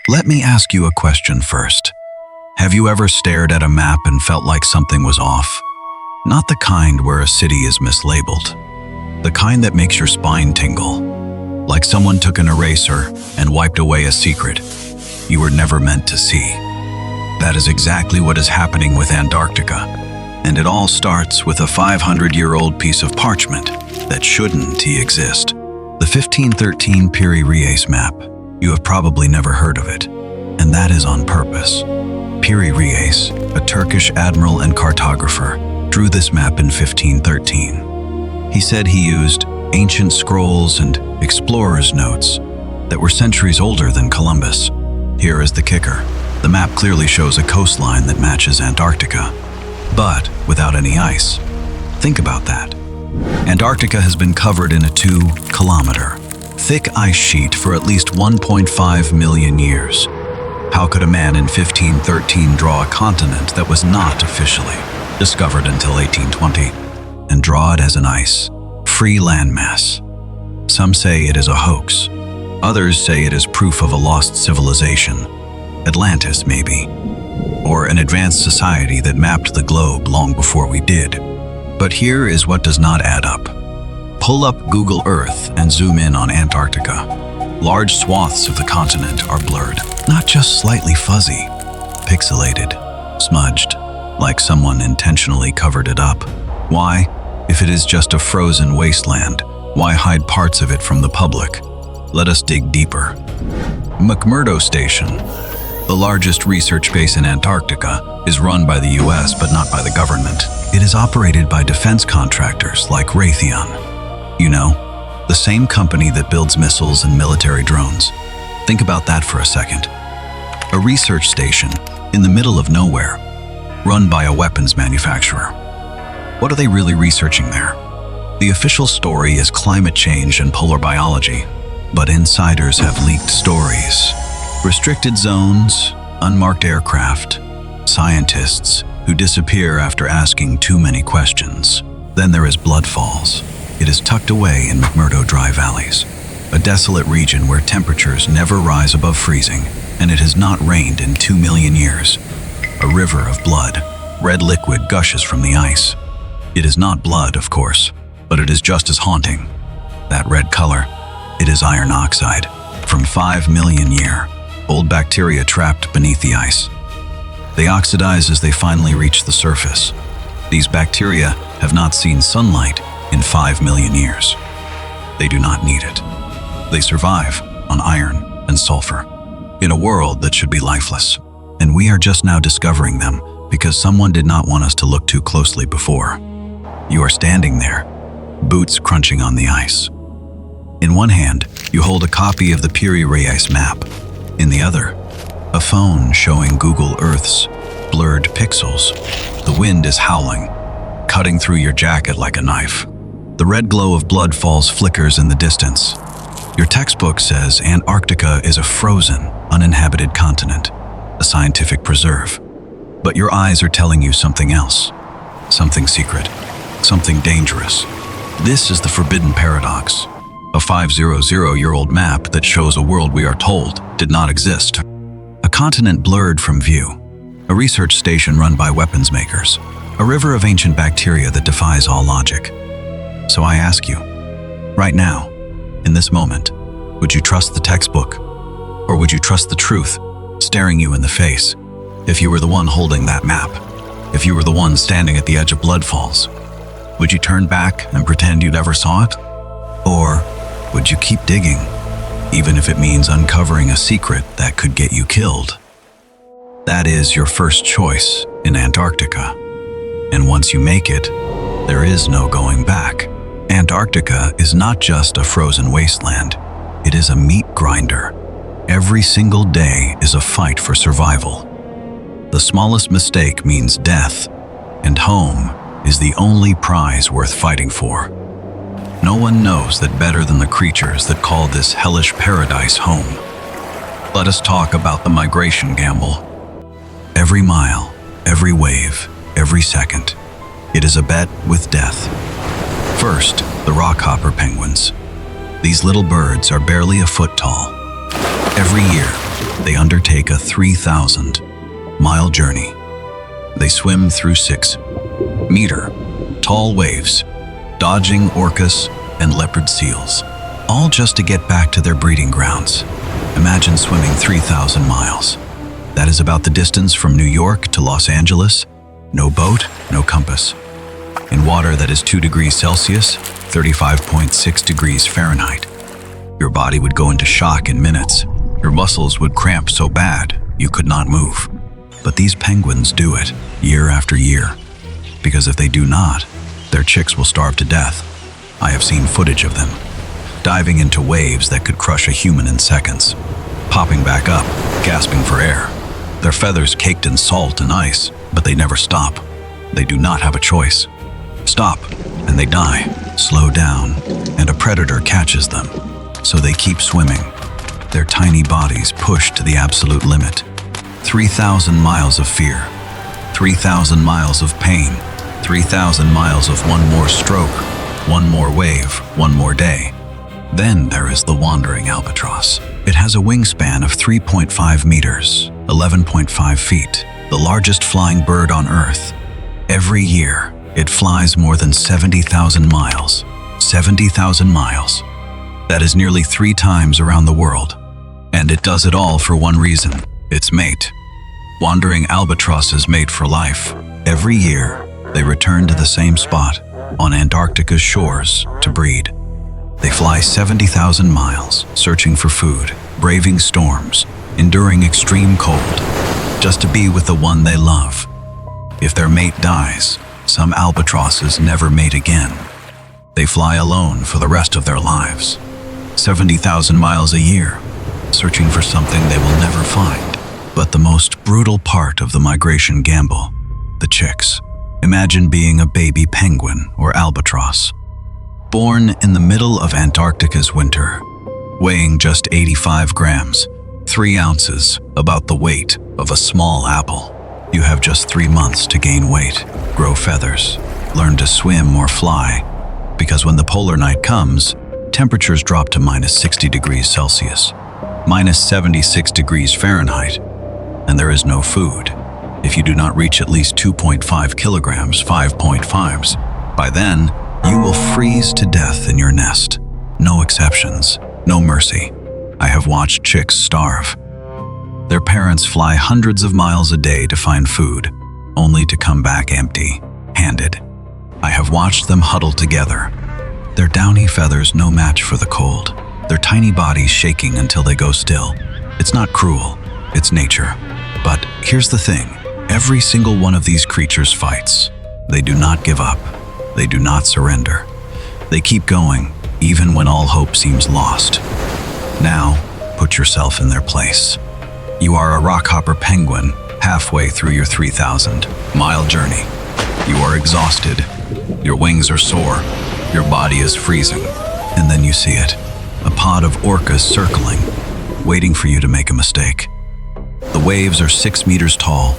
Let me ask you a question first. Have you ever stared at a map and felt like something was off? Not the kind where a city is mislabeled. The kind that makes your spine tingle. Like someone took an eraser and wiped away a secret you were never meant to see. That is exactly what is happening with Antarctica. And it all starts with a 500-year-old piece of parchment that shouldn't exist. The 1513 Piri Reis Map. You have probably never heard of it. And that is on purpose. Piri Reis, a Turkish admiral and cartographer, drew this map in 1513. He said he used ancient scrolls and explorers' notes that were centuries older than Columbus. Here is the kicker. The map clearly shows a coastline that matches Antarctica, but without any ice. Think about that. Antarctica has been covered in a 2-kilometer thick ice sheet for at least 1.5 million years. How could a man in 1513 draw a continent that was not officially discovered until 1820 and draw it as an ice-free landmass? Some say it is a hoax. Others say it is proof of a lost civilization, Atlantis maybe, or an advanced society that mapped the globe long before we did. But here is what does not add up. Pull up Google Earth and zoom in on Antarctica. Large swaths of the continent are blurred, not just slightly fuzzy, pixelated, smudged, like someone intentionally covered it up. Why? If it is just a frozen wasteland, why hide parts of it from the public? Let us dig deeper. McMurdo Station, the largest research base in Antarctica, is run by the US but not by the government. It is operated by defense contractors like Raytheon. You know, the same company that builds missiles and military drones. Think about that for a second. A research station in the middle of nowhere, run by a weapons manufacturer. What are they really researching there? The official story is climate change and polar biology, but insiders have leaked stories. Restricted zones, unmarked aircraft, scientists who disappear after asking too many questions. Then there is Blood Falls. It is tucked away in McMurdo Dry Valleys, a desolate region where temperatures never rise above freezing, and it has not rained in 2 million years. A river of blood, red liquid gushes from the ice. It is not blood, of course, but it is just as haunting. That red color, it is iron oxide, from 5 million year old bacteria trapped beneath the ice. They oxidize as they finally reach the surface. These bacteria have not seen sunlight in 5 million years. They do not need it. They survive on iron and sulfur in a world that should be lifeless. And we are just now discovering them because someone did not want us to look too closely before. You are standing there, boots crunching on the ice. In one hand, you hold a copy of the Piri Reis Map. In the other, a phone showing Google Earth's blurred pixels. The wind is howling, cutting through your jacket like a knife. The red glow of Blood Falls flickers in the distance. Your textbook says Antarctica is a frozen, uninhabited continent, a scientific preserve. But your eyes are telling you something else, something secret, something dangerous. This is the forbidden paradox. A 500-year-old map that shows a world we are told did not exist. A continent blurred from view. A research station run by weapons makers. A river of ancient bacteria that defies all logic. So I ask you, right now, in this moment, would you trust the textbook? Or would you trust the truth, staring you in the face? If you were the one holding that map, if you were the one standing at the edge of Blood Falls, would you turn back and pretend you never saw it? Or would you keep digging, even if it means uncovering a secret that could get you killed? That is your first choice in Antarctica. And once you make it, there is no going back. Antarctica is not just a frozen wasteland. It is a meat grinder. Every single day is a fight for survival. The smallest mistake means death, and home is the only prize worth fighting for. No one knows that better than the creatures that call this hellish paradise home. Let us talk about the migration gamble. Every mile, every wave, every second, it is a bet with death. First, the rockhopper penguins. These little birds are barely a foot tall. Every year, They undertake a 3,000-mile journey. They swim through 6-meter tall waves, dodging orcas and leopard seals, all just to get back to their breeding grounds. Imagine swimming 3,000 miles. That is about the distance from New York to Los Angeles. No boat, no compass. In water that is 2 degrees Celsius, 35.6 degrees Fahrenheit. Your body would go into shock in minutes. Your muscles would cramp so bad you could not move. But these penguins do it year after year. Because if they do not, their chicks will starve to death. I have seen footage of them diving into waves that could crush a human in seconds, popping back up, gasping for air. Their feathers caked in salt and ice, but they never stop. They do not have a choice. Stop, and they die. Slow down, and a predator catches them. So they keep swimming, their tiny bodies pushed to the absolute limit. 3,000 miles of fear, 3,000 miles of pain, 3,000 miles of one more stroke, one more wave, one more day. Then there is the wandering albatross. It has a wingspan of 3.5 meters, 11.5 feet, the largest flying bird on Earth. Every year, it flies more than 70,000 miles. 70,000 miles. That is nearly 3 times around the world. And it does it all for one reason, its mate. Wandering albatrosses mate for life. Every year, they return to the same spot, on Antarctica's shores, to breed. They fly 70,000 miles, searching for food, braving storms, enduring extreme cold, just to be with the one they love. If their mate dies, some albatrosses never mate again. They fly alone for the rest of their lives. 70,000 miles a year, searching for something they will never find. But the most brutal part of the migration gamble, the chicks. Imagine being a baby penguin or albatross, born in the middle of Antarctica's winter, weighing just 85 grams, 3 ounces, about the weight of a small apple. You have just 3 months to gain weight, grow feathers, learn to swim or fly, because when the polar night comes, temperatures drop to minus 60 degrees Celsius, minus 76 degrees Fahrenheit, and there is no food. If you do not reach at least 2.5 kilograms, 5.5s, by then, you will freeze to death in your nest. No exceptions, no mercy. I have watched chicks starve. Their parents fly hundreds of miles a day to find food, only to come back empty-handed. I have watched them huddle together, their downy feathers no match for the cold, their tiny bodies shaking until they go still. It's not cruel, it's nature. But here's the thing, every single one of these creatures fights. They do not give up. They do not surrender. They keep going, even when all hope seems lost. Now, put yourself in their place. You are a rockhopper penguin halfway through your 3,000-mile journey. You are exhausted. Your wings are sore. Your body is freezing. And then you see it, a pod of orcas circling, waiting for you to make a mistake. The waves are 6 meters tall,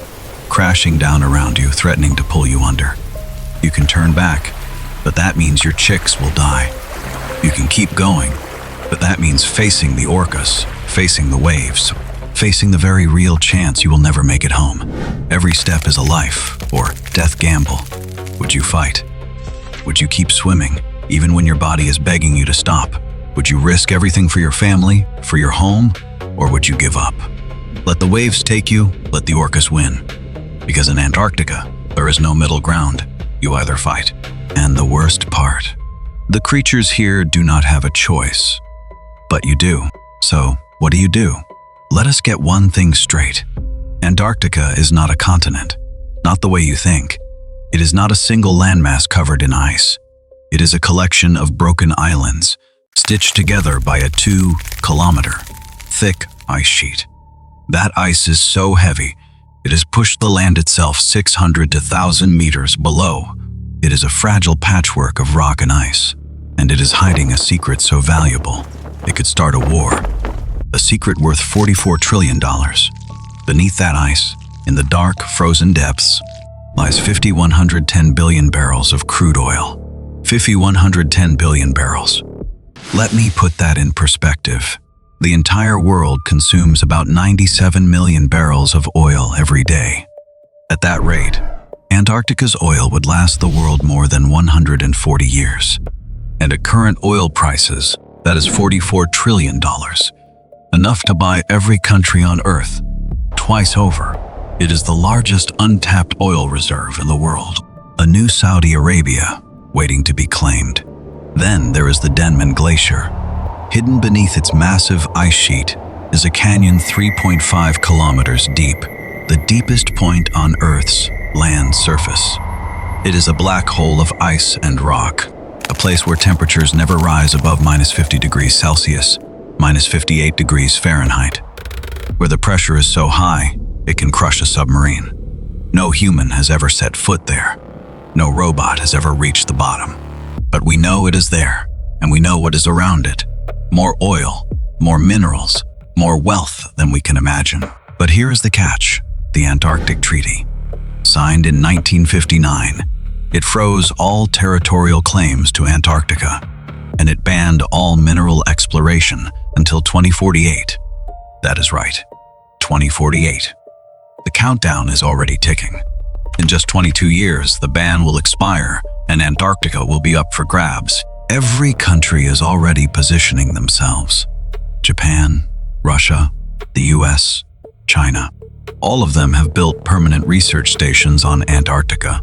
crashing down around you, threatening to pull you under. You can turn back, but that means your chicks will die. You can keep going, but that means facing the orcas, facing the waves, facing the very real chance you will never make it home. Every step is a life or death gamble. Would you fight? Would you keep swimming, even when your body is begging you to stop? Would you risk everything for your family, for your home, or would you give up? Let the waves take you, let the orcas win. Because in Antarctica, there is no middle ground. You either fight. And the worst part, the creatures here do not have a choice. But you do. So, what do? Let us get one thing straight. Antarctica is not a continent, not the way you think. It is not a single landmass covered in ice. It is a collection of broken islands, stitched together by a 2-kilometer thick ice sheet. That ice is so heavy, it has pushed the land itself 600 to 1,000 meters below. It is a fragile patchwork of rock and ice, and it is hiding a secret so valuable, it could start a war. A secret worth $44 trillion. Beneath that ice, in the dark, frozen depths, lies 5,110 billion barrels of crude oil. 5,110 billion barrels. Let me put that in perspective. The entire world consumes about 97 million barrels of oil every day. At that rate, Antarctica's oil would last the world more than 140 years. And at current oil prices, that is $44 trillion. Enough to buy every country on Earth. Twice over. It is the largest untapped oil reserve in the world. A new Saudi Arabia waiting to be claimed. Then there is the Denman Glacier. Hidden beneath its massive ice sheet is a canyon 3.5 kilometers deep, the deepest point on Earth's land surface. It is a black hole of ice and rock, a place where temperatures never rise above -50 degrees Celsius, -58 degrees Fahrenheit, where the pressure is so high it can crush a submarine. No human has ever set foot there. No robot has ever reached the bottom. But we know it is there, and we know what is around it. More oil, more minerals, more wealth than we can imagine. But here is the catch: the Antarctic Treaty. Signed in 1959, it froze all territorial claims to Antarctica, and it banned all mineral exploration until 2048. That is right, 2048. The countdown is already ticking. In just 22 years, the ban will expire, and Antarctica will be up for grabs. Every country is already positioning themselves. Japan, Russia, the US, China. All of them have built permanent research stations on Antarctica,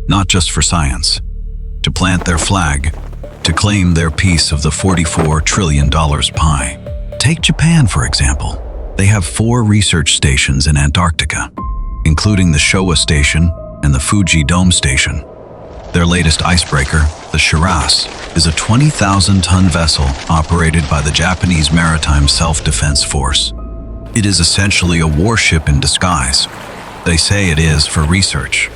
not just for science, to plant their flag, to claim their piece of the $44 trillion pie. Take Japan, for example. They have 4 research stations in Antarctica, including the Showa Station and the Fuji Dome Station. Their latest icebreaker, the Shiraz, is a 20,000-ton vessel operated by the Japanese Maritime Self-Defense Force. It is essentially a warship in disguise. They say it is for research,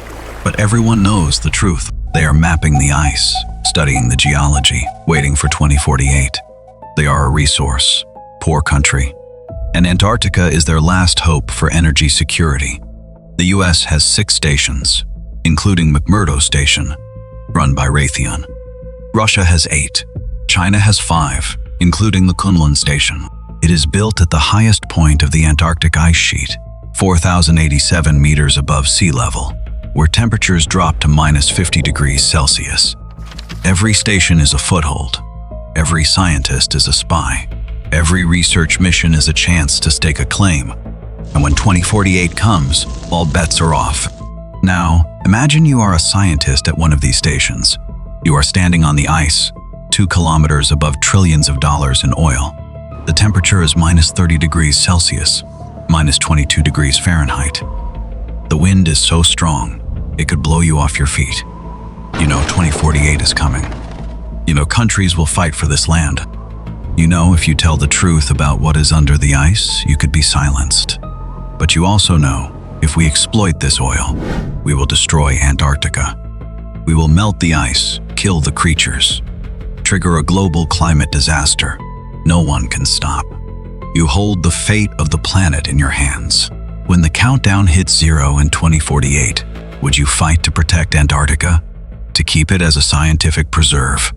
but everyone knows the truth. They are mapping the ice, studying the geology, waiting for 2048. They are a resource, poor country, and Antarctica is their last hope for energy security. The US has 6 stations, including McMurdo Station, run by Raytheon. Russia has 8. China has 5, including the Kunlun Station. It is built at the highest point of the Antarctic ice sheet, 4,087 meters above sea level, where temperatures drop to -50 degrees Celsius. Every station is a foothold. Every scientist is a spy. Every research mission is a chance to stake a claim. And when 2048 comes, all bets are off. Now, imagine you are a scientist at one of these stations. You are standing on the ice, 2 kilometers above trillions of dollars in oil. The temperature is -30 degrees Celsius, -22 degrees Fahrenheit. The wind is so strong, it could blow you off your feet. You know 2048 is coming. You know countries will fight for this land. You know if you tell the truth about what is under the ice, you could be silenced. But you also know, if we exploit this oil, we will destroy Antarctica. We will melt the ice, kill the creatures, trigger a global climate disaster no one can stop. You hold the fate of the planet in your hands. When the countdown hits 0 in 2048, would you fight to protect Antarctica? To keep it as a scientific preserve?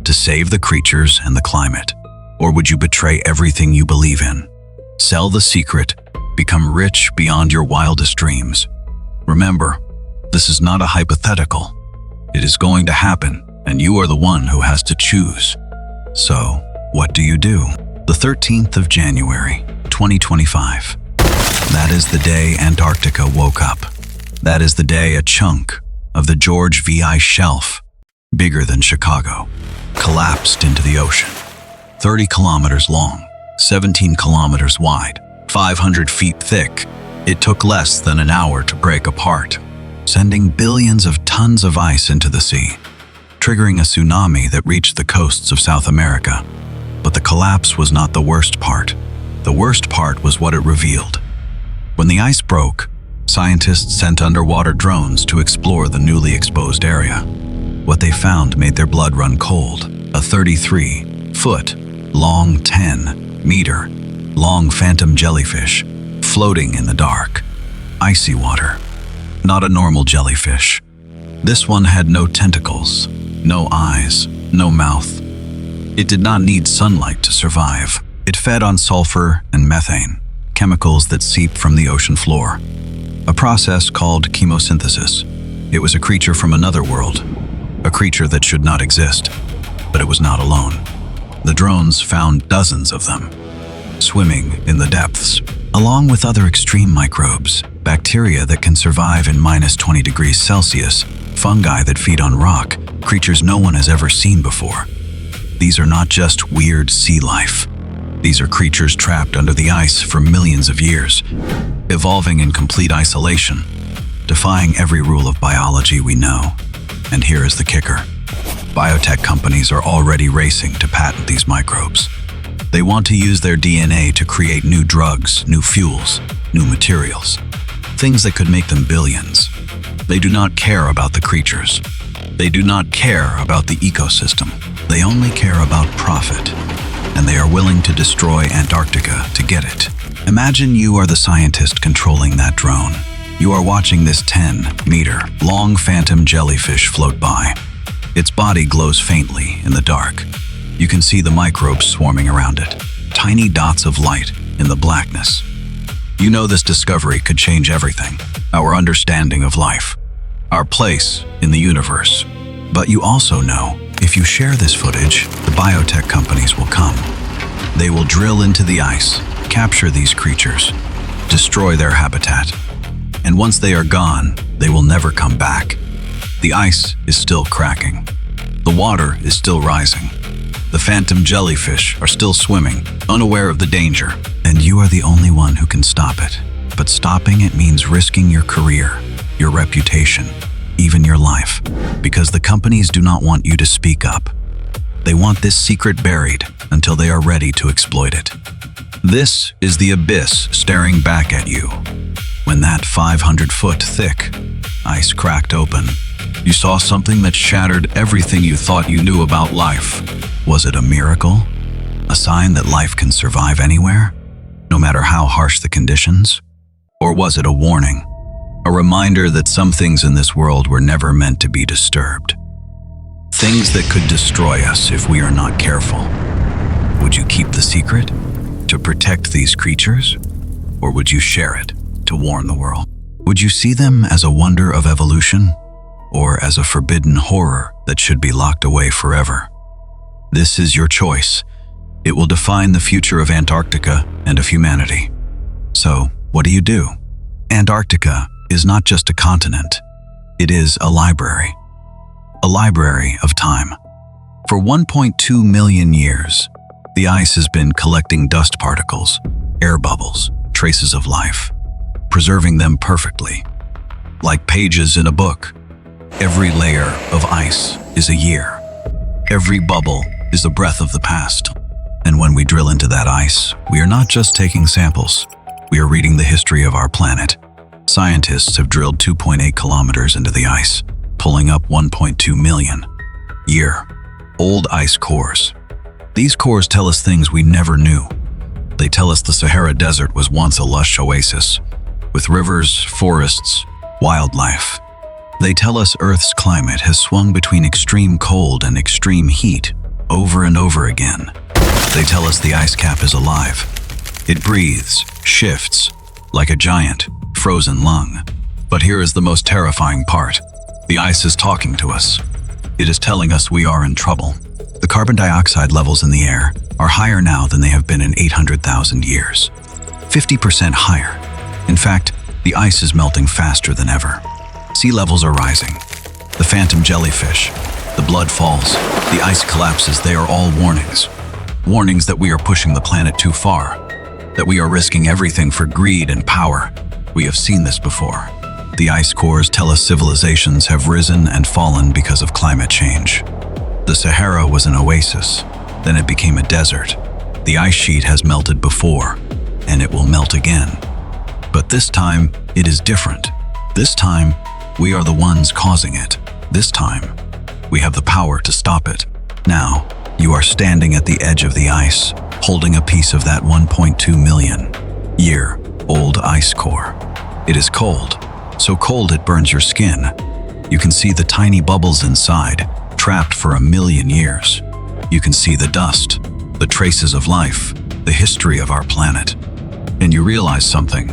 To save the creatures and the climate? Or would you betray everything you believe in? Sell the secret, become rich beyond your wildest dreams. Remember, this is not a hypothetical. It is going to happen, and you are the one who has to choose. So, what do you do? The 13th of January, 2025. That is the day Antarctica woke up. That is the day a chunk of the George V. Ice Shelf, bigger than Chicago, collapsed into the ocean. 30 kilometers long, 17 kilometers wide, 500 feet thick. It took less than an hour to break apart, sending billions of tons of ice into the sea, triggering a tsunami that reached the coasts of South America. But the collapse was not the worst part. The worst part was what it revealed. When the ice broke, scientists sent underwater drones to explore the newly exposed area. What they found made their blood run cold. A 33-foot long 10-meter-long phantom jellyfish floating in the dark, icy water. Not a normal jellyfish. This one had no tentacles, no eyes, no mouth. It did not need sunlight to survive. It fed on sulfur and methane, chemicals that seep from the ocean floor, a process called chemosynthesis. It was a creature from another world, a creature that should not exist, but it was not alone. The drones found dozens of them, swimming in the depths, along with other extreme microbes, bacteria that can survive in -20 degrees Celsius, fungi that feed on rock, creatures no one has ever seen before. These are not just weird sea life. These are creatures trapped under the ice for millions of years, evolving in complete isolation, defying every rule of biology we know. And here is the kicker. Biotech companies are already racing to patent these microbes. They want to use their DNA to create new drugs, new fuels, new materials, things that could make them billions. They do not care about the creatures. They do not care about the ecosystem. They only care about profit, and they are willing to destroy Antarctica to get it. Imagine you are the scientist controlling that drone. You are watching this 10-meter-long phantom jellyfish float by. Its body glows faintly in the dark. You can see the microbes swarming around it, tiny dots of light in the blackness. You know this discovery could change everything, our understanding of life, our place in the universe. But you also know, if you share this footage, the biotech companies will come. They will drill into the ice, capture these creatures, destroy their habitat. And once they are gone, they will never come back. The ice is still cracking. The water is still rising. The phantom jellyfish are still swimming, unaware of the danger. And you are the only one who can stop it. But stopping it means risking your career, your reputation, even your life. Because the companies do not want you to speak up. They want this secret buried until they are ready to exploit it. This is the abyss staring back at you. When that 500-foot thick ice cracked open, you saw something that shattered everything you thought you knew about life. Was it a miracle? A sign that life can survive anywhere, no matter how harsh the conditions? Or was it a warning? A reminder that some things in this world were never meant to be disturbed. Things that could destroy us if we are not careful. Would you keep the secret to protect these creatures? Or would you share it to warn the world? Would you see them as a wonder of evolution? Or as a forbidden horror that should be locked away forever? This is your choice. It will define the future of Antarctica and of humanity. So, what do? Antarctica is not just a continent. It is a library of time. For 1.2 million years, the ice has been collecting dust particles, air bubbles, traces of life, preserving them perfectly. Like pages in a book, every layer of ice is a year. Every bubble is the breath of the past. And when we drill into that ice, we are not just taking samples. We are reading the history of our planet. Scientists have drilled 2.8 kilometers into the ice, pulling up 1.2 million year-old ice cores. These cores tell us things we never knew. They tell us the Sahara Desert was once a lush oasis, with rivers, forests, wildlife. They tell us Earth's climate has swung between extreme cold and extreme heat over and over again. They tell us the ice cap is alive. It breathes, shifts, like a giant, frozen lung. But here is the most terrifying part. The ice is talking to us. It is telling us we are in trouble. The carbon dioxide levels in the air are higher now than they have been in 800,000 years. 50% higher. In fact, the ice is melting faster than ever. Sea levels are rising. The phantom jellyfish, the blood falls, the ice collapses. They are all warnings. Warnings that we are pushing the planet too far, that we are risking everything for greed and power. We have seen this before. The ice cores tell us civilizations have risen and fallen because of climate change. The Sahara was an oasis, then it became a desert. The ice sheet has melted before, and it will melt again. But this time, it is different. This time, we are the ones causing it. This time, we have the power to stop it. Now, you are standing at the edge of the ice, holding a piece of that 1.2 million year-old ice core. It is cold, so cold it burns your skin. You can see the tiny bubbles inside, trapped for 1 million years. You can see the dust, the traces of life, the the history of our planet. And you realize something.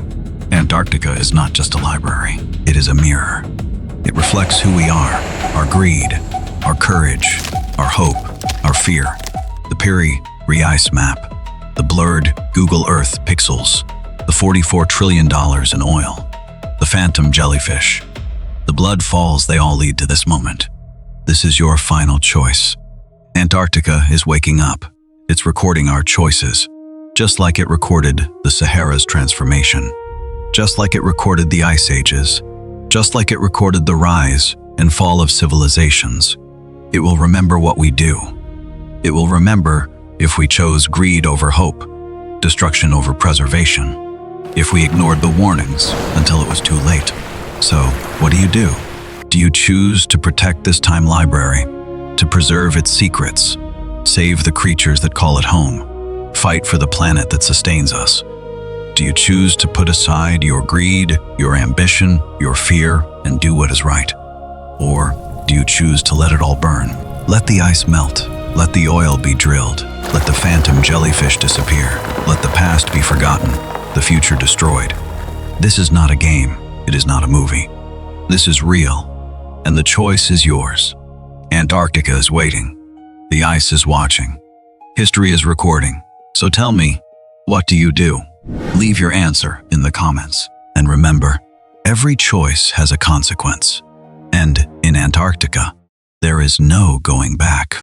Antarctica is not just a library. It is a mirror. It reflects who we are, our greed, our courage, our hope, our fear. The Piri Reis Map, the blurred Google Earth pixels, the $44 trillion in oil, the phantom jellyfish. The blood falls, they all lead to this moment. This is your final choice. Antarctica is waking up. It's recording our choices, just like it recorded the Sahara's transformation, just like it recorded the ice ages, just like it recorded the rise and fall of civilizations. It will remember what we do. It will remember if we chose greed over hope, destruction over preservation, if we ignored the warnings until it was too late. So, what do? Do you choose to protect this time library, to preserve its secrets, save the creatures that call it home, fight for the planet that sustains us? Do you choose to put aside your greed, your ambition, your fear, and do what is right? Or do you choose to let it all burn? Let the ice melt. Let the oil be drilled. Let the phantom jellyfish disappear. Let the past be forgotten, the future destroyed. This is not a game. It is not a movie. This is real, and the choice is yours. Antarctica is waiting. The ice is watching. History is recording. So tell me, what do? Leave your answer in the comments. And remember, every choice has a consequence. And in Antarctica, there is no going back.